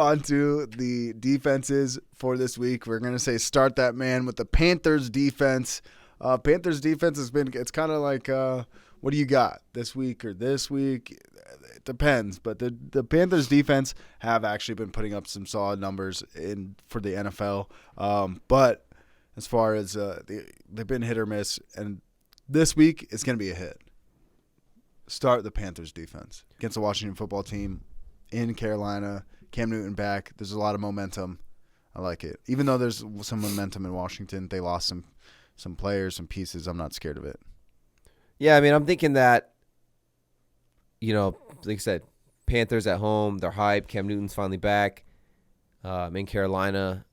On to the defenses for this week. We're going to say start that man with the Panthers defense. Panthers defense it's kind of like, what do you got this week or this week? It depends. But the Panthers defense have actually been putting up some solid numbers for the NFL. But as far as they've been hit or miss, and this week it's going to be a hit. Start the Panthers defense against the Washington football team in Carolina. Cam Newton back. There's a lot of momentum. I like it. Even though there's some momentum in Washington, they lost some players, some pieces. I'm not scared of it. Yeah, I mean, I'm thinking that, like I said, Panthers at home, they're hyped. Cam Newton's finally back in Carolina.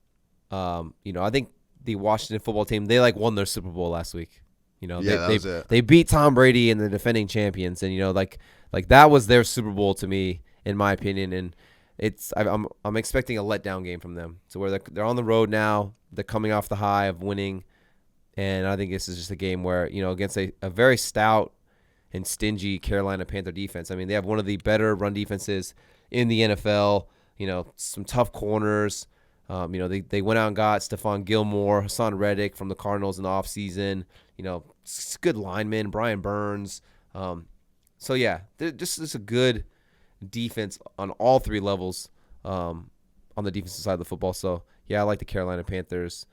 I think the Washington football team, they won their Super Bowl last week. That was it. They beat Tom Brady and the defending champions, and that was their Super Bowl to me, in my opinion. And I'm expecting a letdown game from them. So where they're on the road now, they're coming off the high of winning, and I think this is just a game where against a very stout and stingy Carolina Panther defense. I mean, they have one of the better run defenses in the NFL. Some tough corners. They went out and got Stephon Gilmore, Hassan Reddick from the Cardinals in the offseason. Good linemen, Brian Burns. So yeah, just a good defense on all three levels on the defensive side of the football. So yeah, I like the Carolina Panthers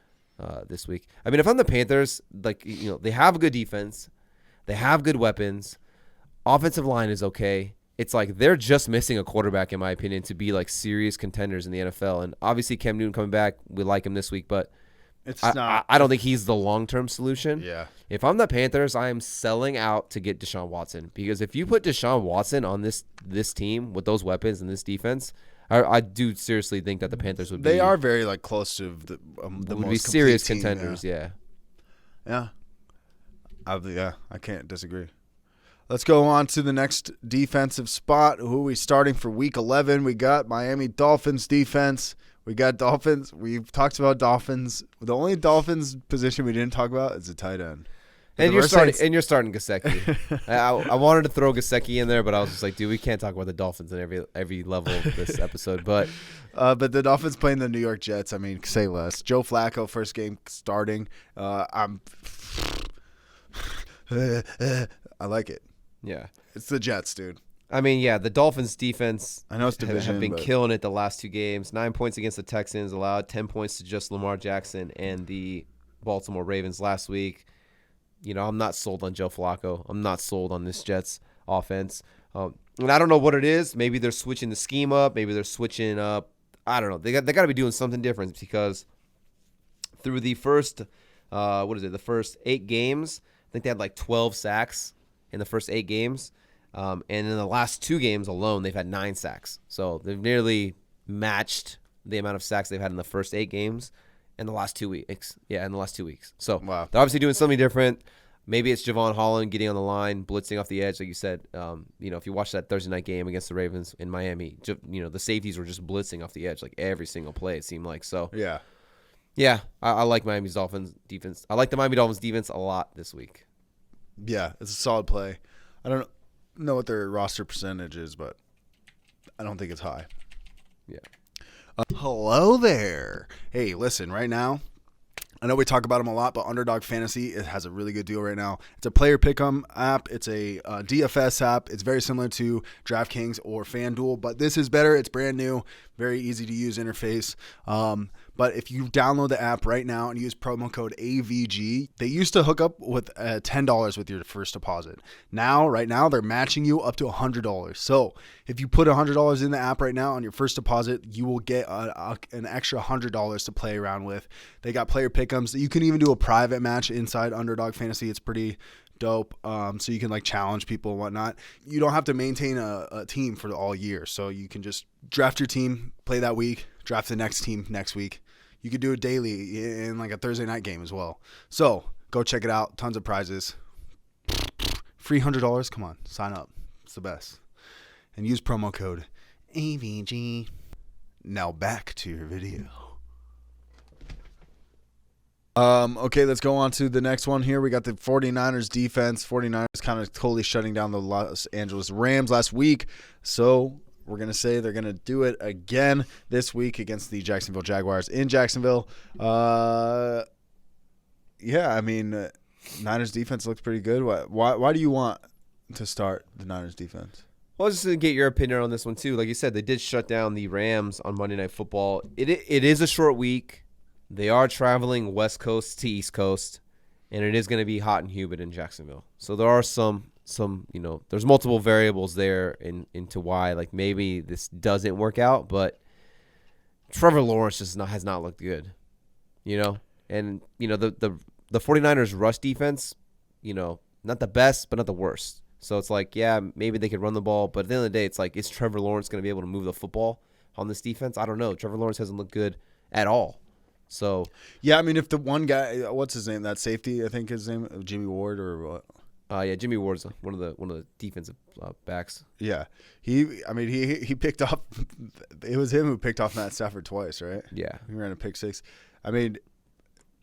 this week. I mean, if I'm the Panthers, they have a good defense, they have good weapons, offensive line is okay. It's like they're just missing a quarterback, in my opinion, to be serious contenders in the NFL. And obviously Cam Newton coming back, we like him this week, but I don't think he's the long-term solution. Yeah. If I'm the Panthers, I am selling out to get Deshaun Watson, because if you put Deshaun Watson on this team with those weapons and this defense, I do seriously think that the Panthers would be. They are very close to the would most be serious team, contenders. Yeah. I can't disagree. Let's go on to the next defensive spot. Who are we starting for Week 11? We got Miami Dolphins defense. We got Dolphins. We've talked about Dolphins. The only Dolphins position we didn't talk about is the tight end. And you're starting Gesicki. I wanted to throw Gesicki in there, but I was just like, dude, we can't talk about the Dolphins in every level of this episode. But the Dolphins playing the New York Jets. I mean, say less. Joe Flacco, first game starting. I like it. Yeah, it's the Jets, dude. I mean, yeah, the Dolphins defense, I know it's division, have been killing it the last two games. 9 points against the Texans, allowed 10 points to just Lamar Jackson and the Baltimore Ravens last week. I'm not sold on Joe Flacco. I'm not sold on this Jets offense. And I don't know what it is. Maybe they're switching the scheme up. Maybe they're switching up. I don't know. They got to be doing something different, because through the first, the first 8 games, I think they had 12 sacks in the first 8 games. And in the last 2 games alone, they've had 9 sacks. So they've nearly matched the amount of sacks they've had in the first 8 games in the last 2 weeks. Yeah, in the last 2 weeks. So wow. They're obviously doing something different. Maybe it's Javon Holland getting on the line, blitzing off the edge, like you said. If you watch that Thursday night game against the Ravens in Miami, the safeties were just blitzing off the edge every single play, it seemed like. So yeah, I like Miami Dolphins defense. I like the Miami Dolphins defense a lot this week. Yeah, it's a solid play. I don't know what their roster percentage is, but I don't think it's high. Yeah. Hello there. Hey, listen, right now, I know we talk about them a lot, but Underdog Fantasy, it has a really good deal right now. It's a player pick'em app. It's a DFS app. It's very similar to DraftKings or FanDuel, but this is better. It's brand new, very easy to use interface. But if you download the app right now and use promo code AVG, they used to hook up with $10 with your first deposit. Right now, they're matching you up to $100. So if you put $100 in the app right now on your first deposit, you will get an extra $100 to play around with. They got player pick'ems. You can even do a private match inside Underdog Fantasy. It's pretty dope. So you can challenge people and whatnot. You don't have to maintain a team for all year. So you can just draft your team, play that week, draft the next team next week. You could do it daily in a Thursday night game as well. So go check it out. Tons of prizes. Free $100. Come on, sign up. It's the best. And use promo code AVG. Now back to your video. Okay, let's go on to the next one here. We got the 49ers defense. 49ers kind of totally shutting down the Los Angeles Rams last week. So we're going to say they're going to do it again this week against the Jacksonville Jaguars in Jacksonville. Yeah, I mean, Niners defense looks pretty good. Why do you want to start the Niners defense? Well, I was just going to get your opinion on this one, too. Like you said, they did shut down the Rams on Monday Night Football. It is a short week. They are traveling West Coast to East Coast, and it is going to be hot and humid in Jacksonville. So there are some there's multiple variables there into why, like, maybe this doesn't work out, but Trevor Lawrence just has not looked good, And, the 49ers rush defense, not the best, but not the worst. So it's like, yeah, maybe they could run the ball, but at the end of the day, it's like, is Trevor Lawrence going to be able to move the football on this defense? I don't know. Trevor Lawrence hasn't looked good at all. So yeah, I mean, if the one guy, what's his name? That safety, I think his name, Jimmy Ward or what? Yeah, Jimmy Ward's one of the defensive backs. Yeah, he picked off. It was him who picked off Matt Stafford twice, right? Yeah, he ran a pick six. I mean,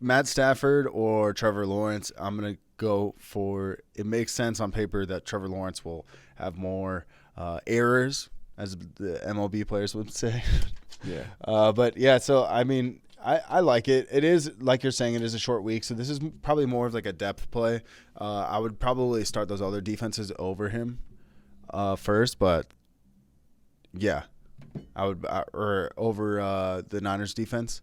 Matt Stafford or Trevor Lawrence, I'm going to go for – it makes sense on paper that Trevor Lawrence will have more errors, as the MLB players would say. Yeah. But, yeah, so, I mean, I like it. It is, like you're saying, it is a short week, so this is probably more of like a depth play. I would probably start those other defenses over him first, but, yeah, I would or over the Niners defense.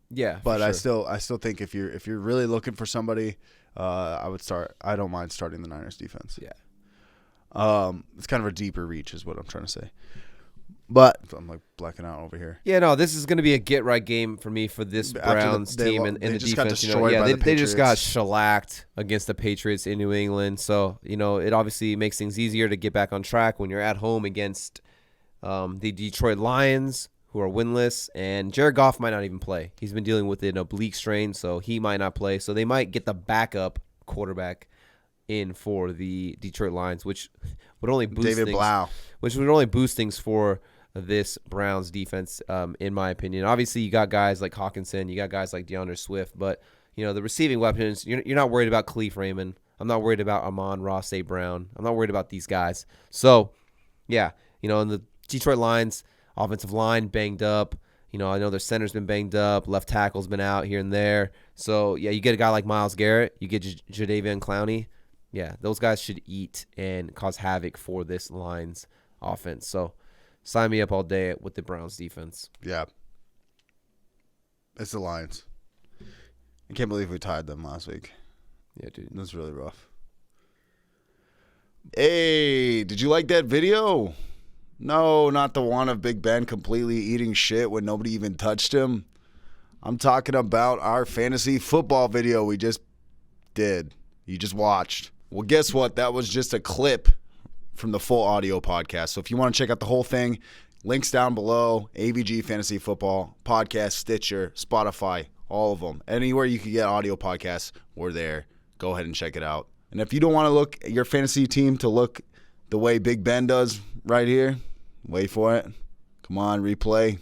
Yeah, but sure. I still think if you're really looking for somebody, I would start. I don't mind starting the Niners defense. Yeah, it's kind of a deeper reach, is what I'm trying to say. But I'm like blacking out over here. Yeah, no, this is going to be a get right game for me for this Browns team and the just defense. They just got shellacked against the Patriots in New England. So it obviously makes things easier to get back on track when you're at home against the Detroit Lions, who are winless, and Jared Goff might not even play. He's been dealing with an oblique strain, so he might not play. So they might get the backup quarterback in for the Detroit Lions, which would only boost David Blau, which would only boost things for this Browns defense, in my opinion. Obviously, you got guys like Hawkinson, you got guys like DeAndre Swift, but the receiving weapons, you're not worried about Khalif Raymond. I'm not worried about Amon-Ra St. Brown. I'm not worried about these guys. So, yeah, and the Detroit Lions offensive line banged up. I know their center's been banged up. Left tackle's been out here and there. So, yeah, you get a guy like Myles Garrett. You get Jadeveon Clowney. Yeah, those guys should eat and cause havoc for this Lions offense. So, sign me up all day with the Browns defense. Yeah. It's the Lions. I can't believe we tied them last week. Yeah, dude. It was really rough. Hey, did you like that video? No, not the one of Big Ben completely eating shit when nobody even touched him. I'm talking about our fantasy football video we just did. You just watched. Well, guess what? That was just a clip from the full audio podcast. So if you want to check out the whole thing, links down below. AVG Fantasy Football Podcast, Stitcher, Spotify, all of them. Anywhere you can get audio podcasts, we're there. Go ahead and check it out. And if you don't want to look at your fantasy team to look the way Big Ben does right here, wait for it. Come on, replay.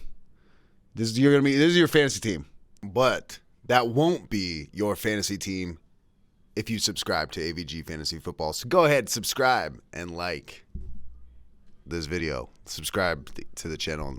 This is your fantasy team. But that won't be your fantasy team if you subscribe to AVG Fantasy Football. So go ahead, subscribe and like this video. Subscribe to the channel and